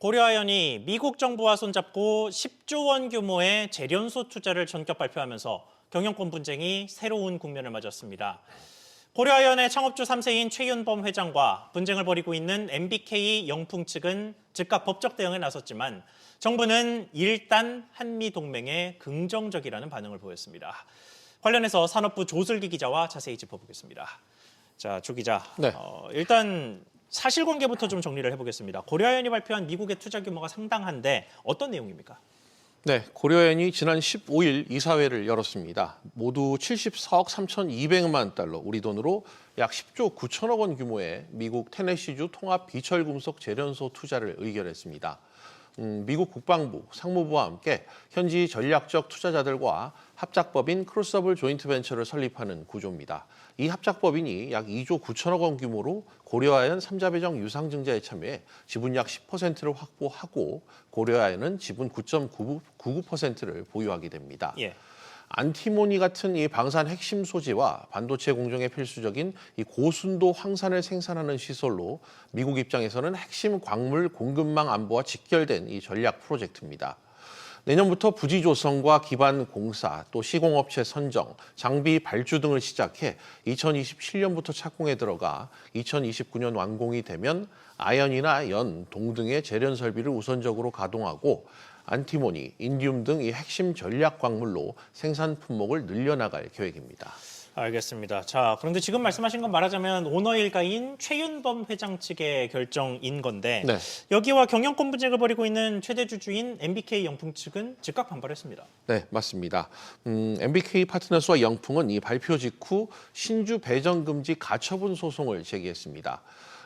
고려아연이 미국 정부와 손잡고 10조 원 규모의 재련소 투자를 전격 발표하면서 경영권 분쟁이 새로운 국면을 맞았습니다. 고려아연의 창업주 3세인 최윤범 회장과 분쟁을 벌이고 있는 MBK 영풍 측은 즉각 법적 대응에 나섰지만 정부는 일단 한미 동맹에 긍정적이라는 반응을 보였습니다. 관련해서 산업부 조슬기 기자와 자세히 짚어보겠습니다. 자, 조 기자, 네. 일단 사실관계부터 좀 정리를 해보겠습니다. 고려아연이 발표한 미국의 투자 규모가 상당한데 어떤 내용입니까? 네, 고려아연이 지난 15일 이사회를 열었습니다. 모두 74억 3,200만 달러, 우리 돈으로 약 10조 9천억 원 규모의 미국 테네시주 통합 비철금속 재련소 투자를 의결했습니다. 미국 국방부, 상무부와 함께 현지 전략적 투자자들과 합작법인 크로스업을 조인트 벤처를 설립하는 구조입니다. 이 합작법인이 약 2조 9천억 원 규모로 고려아연 삼자배정 유상증자에 참여해 지분 약 10%를 확보하고 고려아연은 지분 9.99%를 보유하게 됩니다. 예. 안티모니 같은 이 방산 핵심 소재와 반도체 공정에 필수적인 이 고순도 황산을 생산하는 시설로 미국 입장에서는 핵심 광물 공급망 안보와 직결된 이 전략 프로젝트입니다. 내년부터 부지 조성과 기반 공사, 또 시공업체 선정, 장비 발주 등을 시작해 2027년부터 착공에 들어가 2029년 완공이 되면 아연이나 연, 동 등의 재련 설비를 우선적으로 가동하고 안티모니, 인디움 등 이 핵심 전략 광물로 생산 품목을 늘려나갈 계획입니다. 알겠습니다. 자, 그런데 지금 말씀하신 건 말하자면 오너 일가인 최윤범 회장 측의 결정인 건데 네. 여기와 경영권 분쟁을 벌이고 있는 최대 주주인 MBK 영풍 측은 즉각 반발했습니다. 네, 맞습니다. MBK 파트너스와 영풍은 이 발표 직후 신주 배정 금지 가처분 소송을 제기했습니다.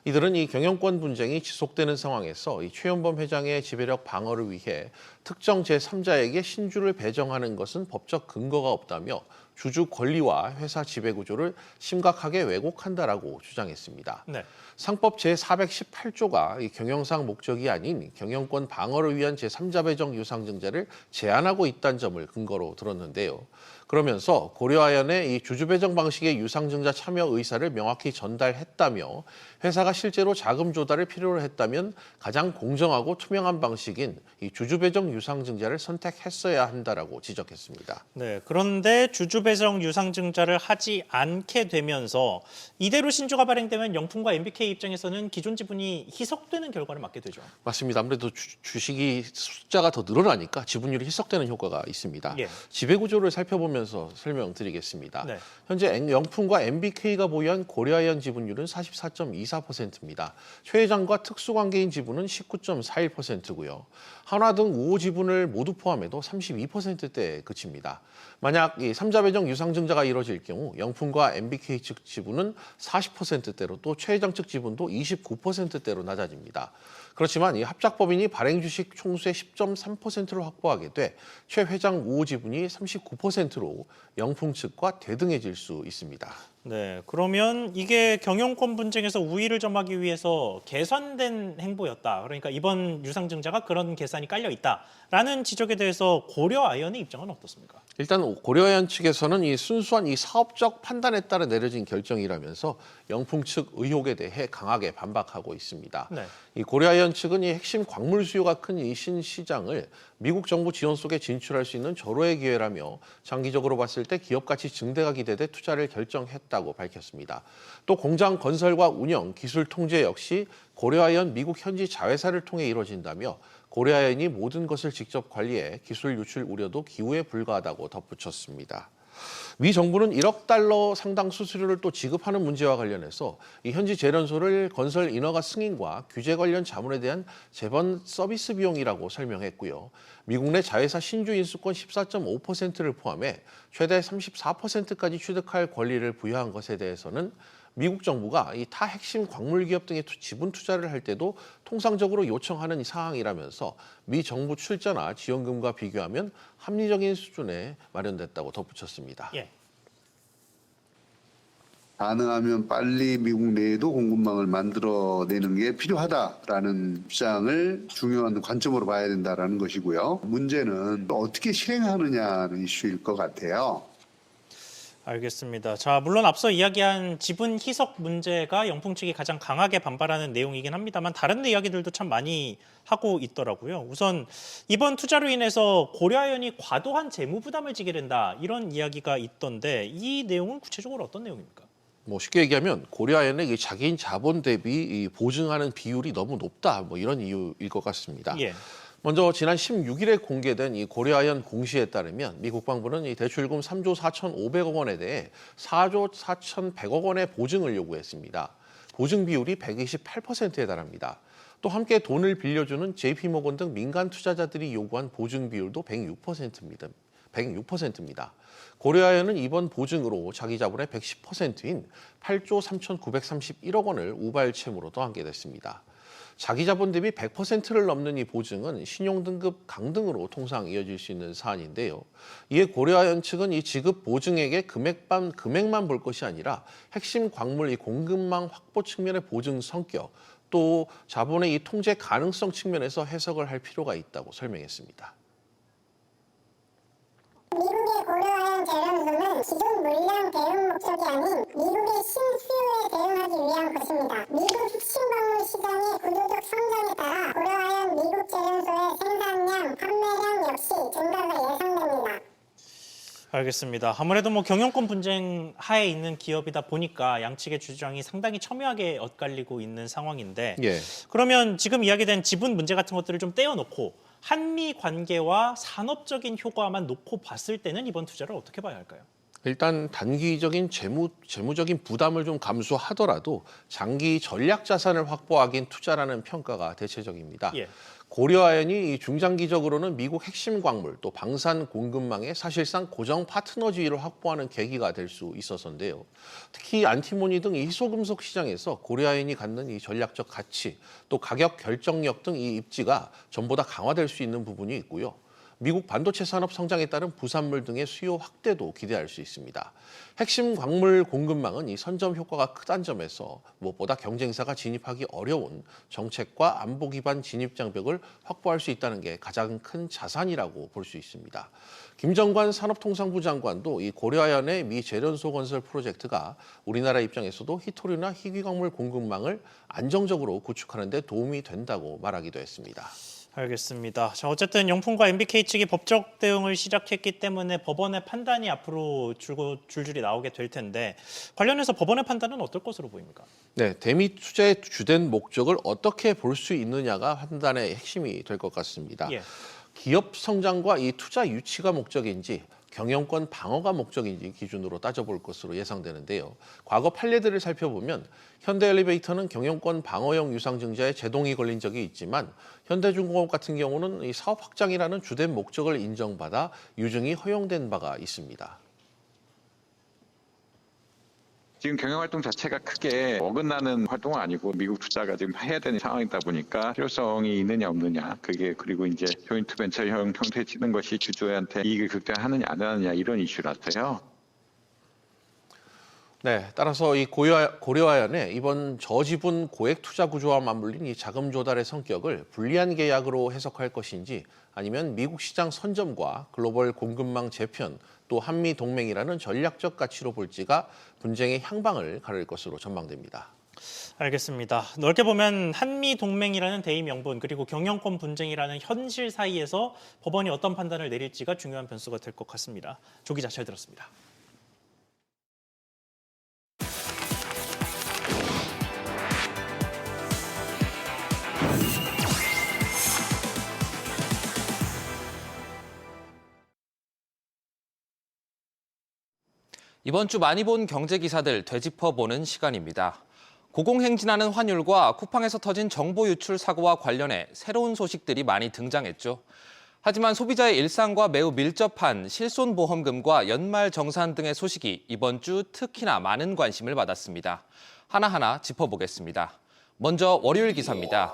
이들은 이 경영권 분쟁이 지속되는 상황에서 이 최윤범 회장의 지배력 방어를 위해 특정 제3자에게 신주를 배정하는 것은 법적 근거가 없다며 주주 권리와 회사 지배 구조를 심각하게 왜곡한다라고 주장했습니다. 네. 상법 제418조가 이 경영상 목적이 아닌 경영권 방어를 위한 제3자 배정 유상증자를 제한하고 있다는 점을 근거로 들었는데요. 그러면서 고려아연의 이 주주 배정 방식의 유상증자 참여 의사를 명확히 전달했다며 회사가 실제로 자금 조달을 필요로 했다면 가장 공정하고 투명한 방식인 이 주주 배정 유상증자를 선택했어야 한다라고 지적했습니다. 네. 그런데 주주 배정 유상증자를 하지 않게 되면서 이대로 신주가 발행되면 영풍과 MBK 입장에서는 기존 지분이 희석되는 결과를 맞게 되죠. 맞습니다. 아무래도 주식이 숫자가 더 늘어나니까 지분율이 희석되는 효과가 있습니다. 예. 지배구조를 살펴보면서 설명드리겠습니다. 네. 현재 영풍과 MBK가 보유한 고려아연 지분율은 44.24%입니다. 최 회장과 특수관계인 지분은 19.41%고요. 한화 등 우호 지분을 모두 포함해도 32%대에 그칩니다. 만약 이 3자 배정 유상증자가 이뤄질 경우 영풍과 MBK 측 지분은 40%대로 또 최 회장 측 지분도 29%대로 낮아집니다. 그렇지만 이 합작법인이 발행 주식 총수의 10.3%를 확보하게 돼 최 회장 우호 지분이 39%로 영풍 측과 대등해질 수 있습니다. 네, 그러면 이게 경영권 분쟁에서 우위를 점하기 위해서 계산된 행보였다. 그러니까 이번 유상증자가 그런 계산이 깔려 있다라는 지적에 대해서 고려아연의 입장은 어떻습니까? 일단 고려아연 측에서는 이 순수한 이 사업적 판단에 따라 내려진 결정이라면서 영풍 측 의혹에 대해 강하게 반박하고 있습니다. 네. 이 고려아연 측은 이 핵심 광물 수요가 큰 이 신시장을 미국 정부 지원 속에 진출할 수 있는 절호의 기회라며 장기적으로 봤을 때 기업 가치 증대가 기대돼 투자를 결정했다고 밝혔습니다. 또 공장 건설과 운영, 기술 통제 역시 고려아연 미국 현지 자회사를 통해 이뤄진다며 고려아연이 모든 것을 직접 관리해 기술 유출 우려도 기우에 불과하다고 덧붙였습니다. 미 정부는 1억 달러 상당 수수료를 또 지급하는 문제와 관련해서 이 현지 재련소를 건설 인허가 승인과 규제 관련 자문에 대한 재번 서비스 비용이라고 설명했고요. 미국 내 자회사 신주 인수권 14.5%를 포함해 최대 34%까지 취득할 권리를 부여한 것에 대해서는 미국 정부가 이 타 핵심 광물 기업 등의 지분 투자를 할 때도 통상적으로 요청하는 사항이라면서 미 정부 출자나 지원금과 비교하면 합리적인 수준에 마련됐다고 덧붙였습니다. 예. 가능하면 빨리 미국 내에도 공급망을 만들어내는 게 필요하다라는 입장을 중요한 관점으로 봐야 된다라는 것이고요. 문제는 어떻게 실행하느냐는 이슈일 것 같아요. 알겠습니다. 자, 물론 앞서 이야기한 지분 희석 문제가 영풍 측이 가장 강하게 반발하는 내용이긴 합니다만 다른 이야기들도 참 많이 하고 있더라고요. 우선 이번 투자로 인해서 고려아연이 과도한 재무 부담을 지게 된다 이런 이야기가 있던데 이 내용은 구체적으로 어떤 내용입니까? 뭐 쉽게 얘기하면 고려아연의 이 자기인 자본 대비 이 보증하는 비율이 너무 높다. 뭐 이런 이유일 것 같습니다. 예. 먼저 지난 16일에 공개된 이 고려아연 공시에 따르면 미 국방부는 이 대출금 3조 4,500억 원에 대해 4조 4,100억 원의 보증을 요구했습니다. 보증 비율이 128%에 달합니다. 또 함께 돈을 빌려주는 JP모건 등 민간 투자자들이 요구한 보증 비율도 106%입니다. 106%입니다. 고려아연은 이번 보증으로 자기 자본의 110%인 8조 3,931억 원을 우발 채무로 더하게 됐습니다. 자기 자본 대비 100%를 넘는 이 보증은 신용등급 강등으로 통상 이어질 수 있는 사안인데요. 이에 고려아연 측은 이 지급 보증액의 금액만 볼 것이 아니라 핵심 광물 이 공급망 확보 측면의 보증 성격, 또 자본의 이 통제 가능성 측면에서 해석을 할 필요가 있다고 설명했습니다. 미국의 고려아연 재련소는 기존 물량 대응 목적이 아닌 미국의 신수요에 대응하기 위한 것입니다. 미국 핵심 광물 시장의 구조적 성장에 따라 고려아연 미국 재련소의 생산량, 판매량 역시 증가가 예상됩니다. 알겠습니다. 아무래도 뭐 경영권 분쟁 하에 있는 기업이다 보니까 양측의 주장이 상당히 첨예하게 엇갈리고 있는 상황인데 예. 그러면 지금 이야기된 지분 문제 같은 것들을 좀 떼어놓고 한미 관계와 산업적인 효과만 놓고 봤을 때는 이번 투자를 어떻게 봐야 할까요? 일단 단기적인 재무적인 부담을 좀 감수하더라도 장기 전략 자산을 확보하긴 투자라는 평가가 대체적입니다. 예. 고려아연이 중장기적으로는 미국 핵심 광물 또 방산 공급망에 사실상 고정 파트너 지위를 확보하는 계기가 될 수 있어서인데요. 특히 안티모니 등 이 희소금속 시장에서 고려아연이 갖는 이 전략적 가치 또 가격 결정력 등 이 입지가 전보다 강화될 수 있는 부분이 있고요. 미국 반도체 산업 성장에 따른 부산물 등의 수요 확대도 기대할 수 있습니다. 핵심 광물 공급망은 이 선점 효과가 크다는 점에서 무엇보다 경쟁사가 진입하기 어려운 정책과 안보 기반 진입 장벽을 확보할 수 있다는 게 가장 큰 자산이라고 볼 수 있습니다. 김정관 산업통상부 장관도 이 고려아연의 미 재련소 건설 프로젝트가 우리나라 입장에서도 희토류나 희귀광물 공급망을 안정적으로 구축하는 데 도움이 된다고 말하기도 했습니다. 알겠습니다. 자, 어쨌든 영풍과 MBK 측이 법적 대응을 시작했기 때문에 법원의 판단이 앞으로 줄줄이 나오게 될 텐데 관련해서 법원의 판단은 어떨 것으로 보입니까? 네, 대미 투자의 주된 목적을 어떻게 볼 수 있느냐가 판단의 핵심이 될 것 같습니다. 예. 기업 성장과 이 투자 유치가 목적인지 경영권 방어가 목적인지 기준으로 따져볼 것으로 예상되는데요. 과거 판례들을 살펴보면 현대엘리베이터는 경영권 방어형 유상증자에 제동이 걸린 적이 있지만 현대중공업 같은 경우는 이 사업 확장이라는 주된 목적을 인정받아 유증이 허용된 바가 있습니다. 지금 경영활동 자체가 크게 어긋나는 활동은 아니고 미국 투자가 지금 해야 되는 상황이다 보니까 필요성이 있느냐 없느냐 그게 그리고 이제 조인트 벤처형 형태에 치는 것이 주주한테 이익을 극대화하느냐 안 하느냐 이런 이슈라서요. 네, 따라서 이 고려아연의 이번 저지분 고액 투자 구조와 맞물린 이 자금 조달의 성격을 불리한 계약으로 해석할 것인지 아니면 미국 시장 선점과 글로벌 공급망 재편 또 한미 동맹이라는 전략적 가치로 볼지가 분쟁의 향방을 가릴 것으로 전망됩니다. 알겠습니다. 넓게 보면 한미 동맹이라는 대의 명분 그리고 경영권 분쟁이라는 현실 사이에서 법원이 어떤 판단을 내릴지가 중요한 변수가 될 것 같습니다. 조 기자 잘 들었습니다. 이번 주 많이 본 경제 기사들 되짚어보는 시간입니다. 고공행진하는 환율과 쿠팡에서 터진 정보 유출 사고와 관련해 새로운 소식들이 많이 등장했죠. 하지만 소비자의 일상과 매우 밀접한 실손보험금과 연말 정산 등의 소식이 이번 주 특히나 많은 관심을 받았습니다. 하나하나 짚어보겠습니다. 먼저 월요일 기사입니다.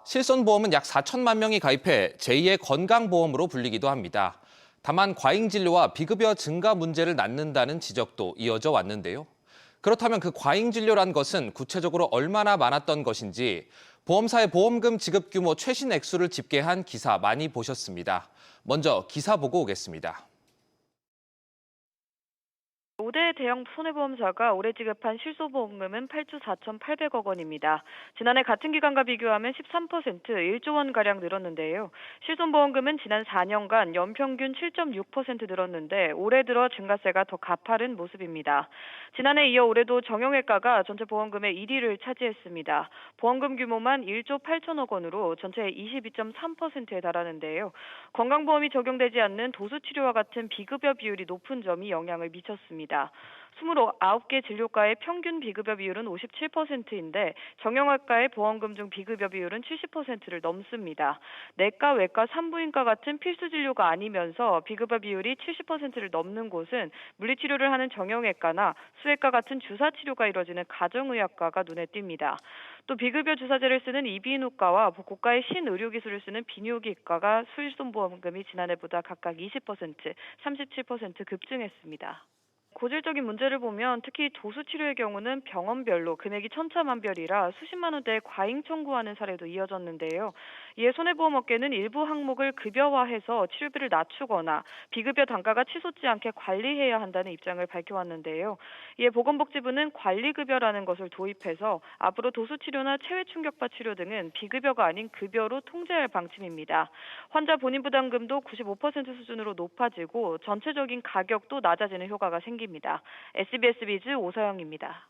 실손보험은 약 4천만 명이 가입해 제2의 건강보험으로 불리기도 합니다. 다만 과잉진료와 비급여 증가 문제를 낳는다는 지적도 이어져 왔는데요. 그렇다면 그 과잉진료란 것은 구체적으로 얼마나 많았던 것인지 보험사의 보험금 지급 규모 최신 액수를 집계한 기사 많이 보셨습니다. 먼저 기사 보고 오겠습니다. 5대 대형 손해보험사가 올해 지급한 실손보험금은 8조 4,800억 원입니다. 지난해 같은 기간과 비교하면 13% 1조 원가량 늘었는데요. 실손보험금은 지난 4년간 연평균 7.6% 늘었는데 올해 들어 증가세가 더 가파른 모습입니다. 지난해 이어 올해도 정형외과가 전체 보험금의 1위를 차지했습니다. 보험금 규모만 1조 8천억 원으로 전체의 22.3%에 달하는데요. 건강보험이 적용되지 않는 도수치료와 같은 비급여 비율이 높은 점이 영향을 미쳤습니다. 29개 진료과의 평균 비급여 비율은 57%인데 정형외과의 보험금 중 비급여 비율은 70%를 넘습니다. 내과, 외과, 산부인과 같은 필수 진료가 아니면서 비급여 비율이 70%를 넘는 곳은 물리치료를 하는 정형외과나 수외과 같은 주사치료가 이뤄지는 가정의학과가 눈에 띕니다. 또 비급여 주사제를 쓰는 이비인후과와 고가의 신의료기술을 쓰는 비뇨기과가 실손보험금이 지난해보다 각각 20%, 37% 급증했습니다. 고질적인 문제를 보면 특히 도수치료의 경우는 병원별로 금액이 천차만별이라 수십만 원대의 과잉 청구하는 사례도 이어졌는데요. 이에 손해보험업계는 일부 항목을 급여화해서 치료비를 낮추거나 비급여 단가가 치솟지 않게 관리해야 한다는 입장을 밝혀왔는데요. 이에 보건복지부는 관리급여라는 것을 도입해서 앞으로 도수치료나 체외충격파 치료 등은 비급여가 아닌 급여로 통제할 방침입니다. 환자 본인 부담금도 95% 수준으로 높아지고 전체적인 가격도 낮아지는 효과가 생깁니다. SBS 비즈 오서영입니다.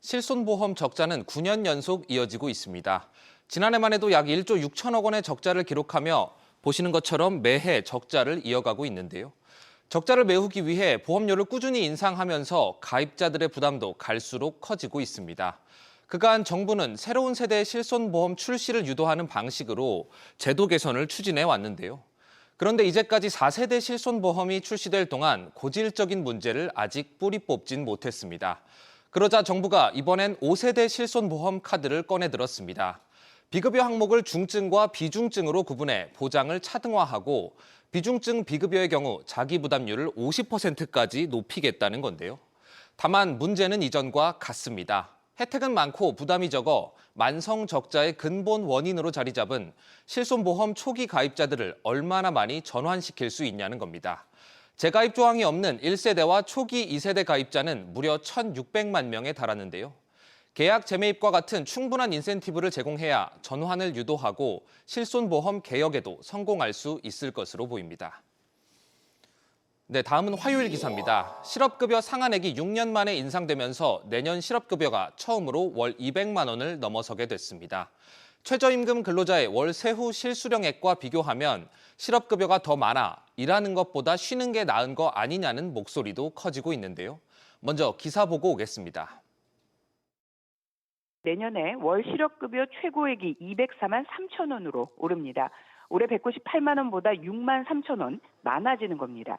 실손보험 적자는 9년 연속 이어지고 있습니다. 지난해만 해도 약 1조 6천억 원의 적자를 기록하며 보시는 것처럼 매해 적자를 이어가고 있는데요. 적자를 메우기 위해 보험료를 꾸준히 인상하면서 가입자들의 부담도 갈수록 커지고 있습니다. 그간 정부는 새로운 세대의 실손보험 출시를 유도하는 방식으로 제도 개선을 추진해 왔는데요. 그런데 이제까지 4세대 실손보험이 출시될 동안 고질적인 문제를 아직 뿌리 뽑진 못했습니다. 그러자 정부가 이번엔 5세대 실손보험 카드를 꺼내들었습니다. 비급여 항목을 중증과 비중증으로 구분해 보장을 차등화하고 비중증 비급여의 경우 자기 부담률을 50%까지 높이겠다는 건데요. 다만 문제는 이전과 같습니다. 혜택은 많고 부담이 적어 만성 적자의 근본 원인으로 자리 잡은 실손보험 초기 가입자들을 얼마나 많이 전환시킬 수 있냐는 겁니다. 재가입 조항이 없는 1세대와 초기 2세대 가입자는 무려 1,600만 명에 달하는데요. 계약 재매입과 같은 충분한 인센티브를 제공해야 전환을 유도하고 실손보험 개혁에도 성공할 수 있을 것으로 보입니다. 네, 다음은 화요일 기사입니다. 실업급여 상한액이 6년 만에 인상되면서 내년 실업급여가 처음으로 월 200만 원을 넘어서게 됐습니다. 최저임금 근로자의 월 세후 실수령액과 비교하면 실업급여가 더 많아 일하는 것보다 쉬는 게 나은 거 아니냐는 목소리도 커지고 있는데요. 먼저 기사 보고 오겠습니다. 내년에 월 실업급여 최고액이 204만 3천 원으로 오릅니다. 올해 198만 원보다 6만 3천 원 많아지는 겁니다.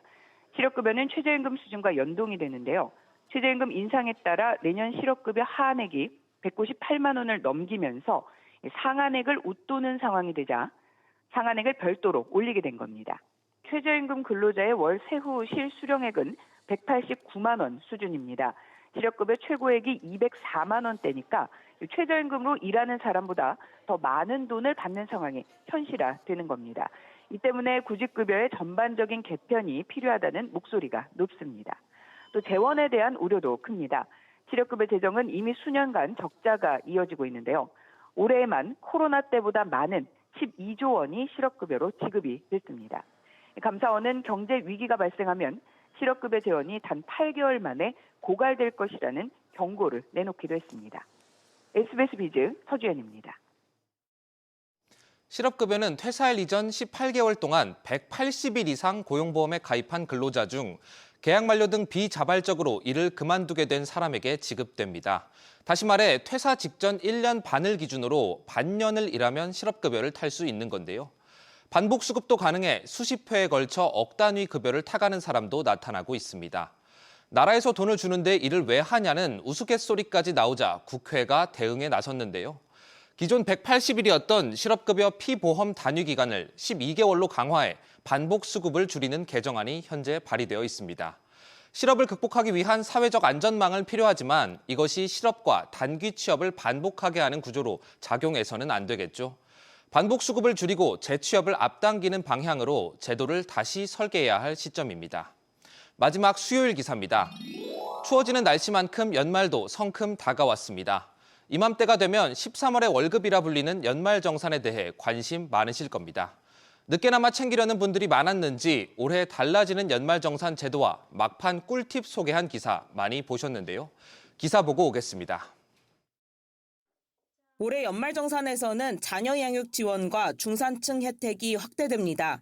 실업급여는 최저임금 수준과 연동이 되는데요. 최저임금 인상에 따라 내년 실업급여 하한액이 198만 원을 넘기면서 상한액을 웃도는 상황이 되자 상한액을 별도로 올리게 된 겁니다. 최저임금 근로자의 월 세후 실수령액은 189만 원 수준입니다. 실업급여 최고액이 204만 원대니까 최저임금으로 일하는 사람보다 더 많은 돈을 받는 상황이 현실화되는 겁니다. 이 때문에 구직급여의 전반적인 개편이 필요하다는 목소리가 높습니다. 또 재원에 대한 우려도 큽니다. 실업급여 재정은 이미 수년간 적자가 이어지고 있는데요. 올해에만 코로나 때보다 많은 12조 원이 실업급여로 지급이 됐습니다. 감사원은 경제 위기가 발생하면 실업급여 재원이 단 8개월 만에 고갈될 것이라는 경고를 내놓기도 했습니다. SBS 비즈 서주연입니다. 실업급여는 퇴사일 이전 18개월 동안 180일 이상 고용보험에 가입한 근로자 중 계약 만료 등 비자발적으로 일을 그만두게 된 사람에게 지급됩니다. 다시 말해 퇴사 직전 1년 반을 기준으로 반년을 일하면 실업급여를 탈 수 있는 건데요. 반복 수급도 가능해 수십 회에 걸쳐 억 단위 급여를 타가는 사람도 나타나고 있습니다. 나라에서 돈을 주는데 일을 왜 하냐는 우스갯소리까지 나오자 국회가 대응에 나섰는데요. 기존 180일이었던 실업급여 피보험 단위 기간을 12개월로 강화해 반복 수급을 줄이는 개정안이 현재 발의되어 있습니다. 실업을 극복하기 위한 사회적 안전망은 필요하지만 이것이 실업과 단기 취업을 반복하게 하는 구조로 작용해서는 안 되겠죠. 반복 수급을 줄이고 재취업을 앞당기는 방향으로 제도를 다시 설계해야 할 시점입니다. 마지막 수요일 기사입니다. 추워지는 날씨만큼 연말도 성큼 다가왔습니다. 이맘때가 되면 13월의 월급이라 불리는 연말정산에 대해 관심 많으실 겁니다. 늦게나마 챙기려는 분들이 많았는지 올해 달라지는 연말정산 제도와 막판 꿀팁 소개한 기사 많이 보셨는데요. 기사 보고 오겠습니다. 올해 연말정산에서는 자녀 양육 지원과 중산층 혜택이 확대됩니다.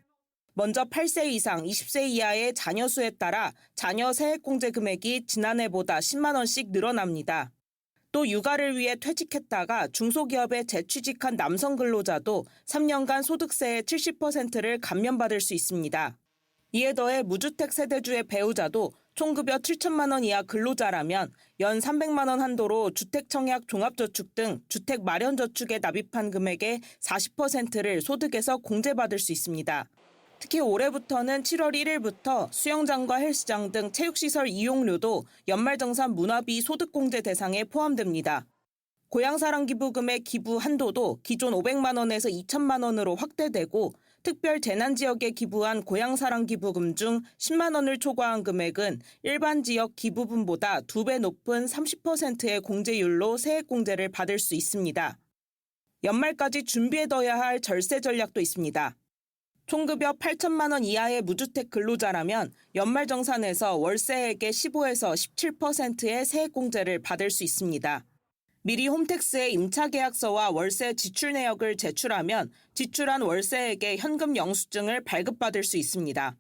먼저 8세 이상 20세 이하의 자녀 수에 따라 자녀 세액공제 금액이 지난해보다 10만 원씩 늘어납니다. 또 육아를 위해 퇴직했다가 중소기업에 재취직한 남성 근로자도 3년간 소득세의 70%를 감면받을 수 있습니다. 이에 더해 무주택 세대주의 배우자도 총급여 7천만 원 이하 근로자라면 연 300만 원 한도로 주택청약 종합저축 등 주택 마련저축에 납입한 금액의 40%를 소득에서 공제받을 수 있습니다. 특히 올해부터는 7월 1일부터 수영장과 헬스장 등 체육시설 이용료도 연말정산 문화비 소득공제 대상에 포함됩니다. 고향사랑기부금의 기부 한도도 기존 500만 원에서 2천만 원으로 확대되고 특별 재난지역에 기부한 고향사랑기부금 중 10만 원을 초과한 금액은 일반 지역 기부분보다 2배 높은 30%의 공제율로 세액공제를 받을 수 있습니다. 연말까지 준비해둬야 할 절세 전략도 있습니다. 총급여 8천만 원 이하의 무주택 근로자라면 연말정산에서 월세액의 15에서 17%의 세액공제를 받을 수 있습니다. 미리 홈택스의 임차계약서와 월세 지출 내역을 제출하면 지출한 월세액의 현금 영수증을 발급받을 수 있습니다.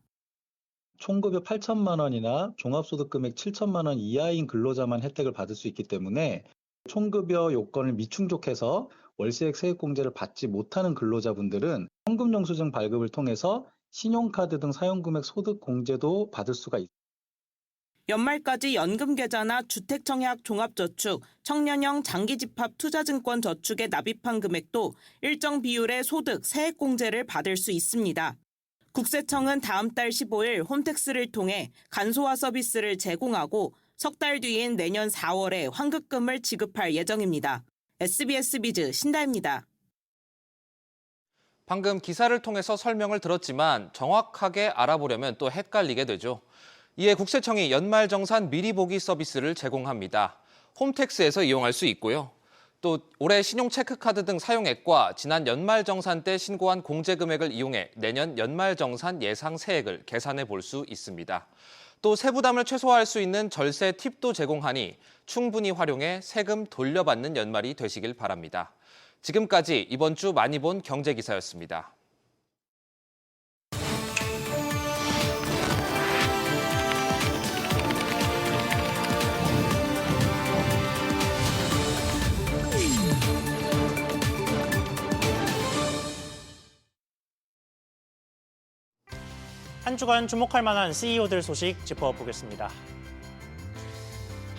총급여 8천만 원이나 종합소득금액 7천만 원 이하인 근로자만 혜택을 받을 수 있기 때문에 총급여 요건을 미충족해서 월세액 세액공제를 받지 못하는 근로자분들은 현금 영수증 발급을 통해서 신용카드 등 사용금액 소득공제도 받을 수가 있습니다. 연말까지 연금계좌나 주택청약 종합저축, 청년형 장기집합 투자증권 저축에 납입한 금액도 일정 비율의 소득 세액공제를 받을 수 있습니다. 국세청은 다음 달 15일 홈택스를 통해 간소화 서비스를 제공하고 석 달 뒤인 내년 4월에 환급금을 지급할 예정입니다. SBS 비즈 신다입니다. 방금 기사를 통해서 설명을 들었지만 정확하게 알아보려면 또 헷갈리게 되죠. 이에 국세청이 연말정산 미리 보기 서비스를 제공합니다. 홈택스에서 이용할 수 있고요. 또 올해 신용체크카드 등 사용액과 지난 연말정산 때 신고한 공제금액을 이용해 내년 연말정산 예상 세액을 계산해 볼 수 있습니다. 또 세부담을 최소화할 수 있는 절세 팁도 제공하니 충분히 활용해 세금 돌려받는 연말이 되시길 바랍니다. 지금까지 이번 주 많이 본 경제기사였습니다. 한 주간 주목할 만한 CEO들 소식 짚어보겠습니다.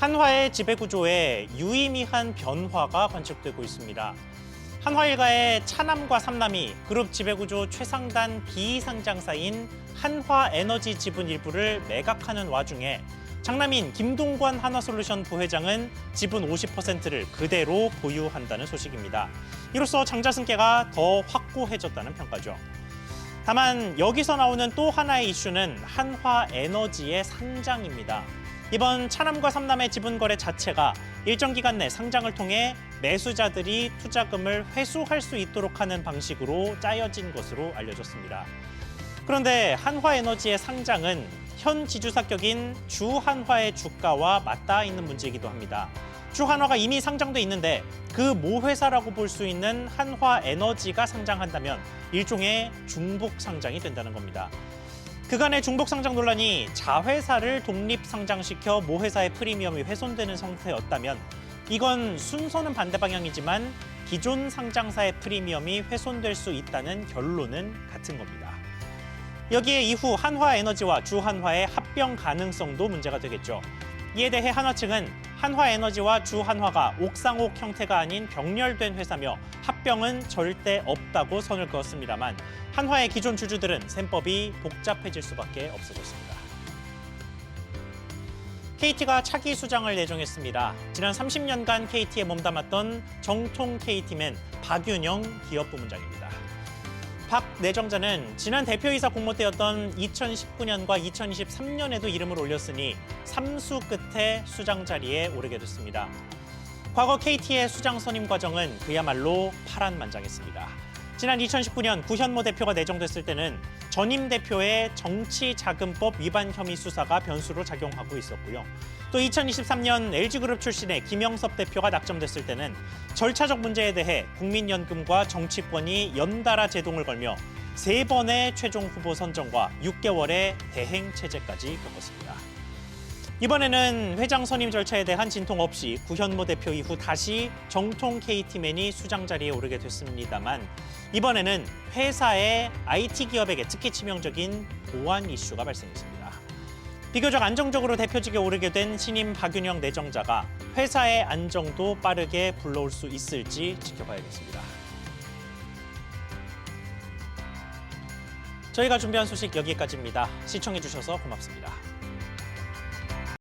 한화의 지배구조에 유의미한 변화가 관측되고 있습니다. 한화일가의 차남과 삼남이 그룹 지배구조 최상단 비상장사인 한화에너지 지분 일부를 매각하는 와중에 장남인 김동관 한화솔루션 부회장은 지분 50%를 그대로 보유한다는 소식입니다. 이로써 장자 승계가 더 확고해졌다는 평가죠. 다만 여기서 나오는 또 하나의 이슈는 한화에너지의 상장입니다. 이번 차남과 삼남의 지분 거래 자체가 일정 기간 내 상장을 통해 매수자들이 투자금을 회수할 수 있도록 하는 방식으로 짜여진 것으로 알려졌습니다. 그런데 한화에너지의 상장은 현 지주사격인 주한화의 주가와 맞닿아 있는 문제이기도 합니다. 주한화가 이미 상장돼 있는데 그 모회사라고 볼 수 있는 한화에너지가 상장한다면 일종의 중복 상장이 된다는 겁니다. 그간의 중복 상장 논란이 자회사를 독립 상장시켜 모회사의 프리미엄이 훼손되는 상태였다면 이건 순서는 반대 방향이지만 기존 상장사의 프리미엄이 훼손될 수 있다는 결론은 같은 겁니다. 여기에 이후 한화에너지와 주한화의 합병 가능성도 문제가 되겠죠. 이에 대해 한화 측은 한화에너지와 주한화가 옥상옥 형태가 아닌 병렬된 회사며 합병은 절대 없다고 선을 그었습니다만 한화의 기존 주주들은 셈법이 복잡해질 수밖에 없어졌습니다. KT가 차기 수장을 내정했습니다. 지난 30년간 KT에 몸담았던 정통 KT맨 박윤영 기업부문장입니다. 박 내정자는 지난 대표이사 공모 때였던 2019년과 2023년에도 이름을 올렸으니 3수 끝에 수장 자리에 오르게 됐습니다. 과거 KT의 수장 선임 과정은 그야말로 파란만장했습니다. 지난 2019년 구현모 대표가 내정됐을 때는 전임 대표의 정치자금법 위반 혐의 수사가 변수로 작용하고 있었고요. 또 2023년 LG그룹 출신의 김영섭 대표가 낙점됐을 때는 절차적 문제에 대해 국민연금과 정치권이 연달아 제동을 걸며 3번의 최종 후보 선정과 6개월의 대행 체제까지 겪었습니다. 이번에는 회장 선임 절차에 대한 진통 없이 구현모 대표 이후 다시 정통 KT맨이 수장 자리에 오르게 됐습니다만 이번에는 회사의 IT 기업에게 특히 치명적인 보안 이슈가 발생했습니다. 비교적 안정적으로 대표직에 오르게 된 신임 박윤영 내정자가 회사의 안정도 빠르게 불러올 수 있을지 지켜봐야겠습니다. 저희가 준비한 소식 여기까지입니다. 시청해주셔서 고맙습니다.